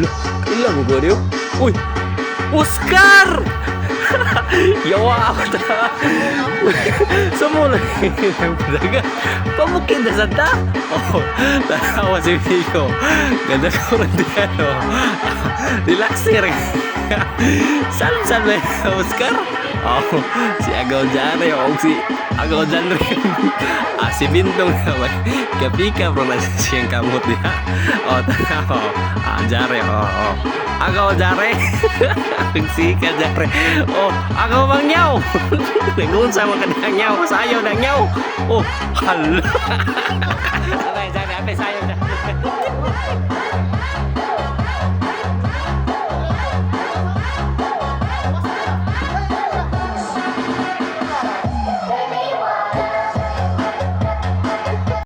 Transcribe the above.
Loh, ilang gua dia. Uy, Oscar! Yawa ako ta. Sumula yung daga. Pamukin na santa. Oh, tanawa si Pico. Ganda ko rin din. Relaxing rin. Saan ba yung Oscar? Oh, si Agaw Jare. Oh, si Agaw Jare. Si Bintong naman. Kapika bro na siyang kamot niya. Oh, tanawa. Jare. Oh. Agaw Jare. Sika Jare. Oh, agaw bang nyaw. Nagun sama ka ng nyaw. Sayaw ng nyaw. Oh, hala.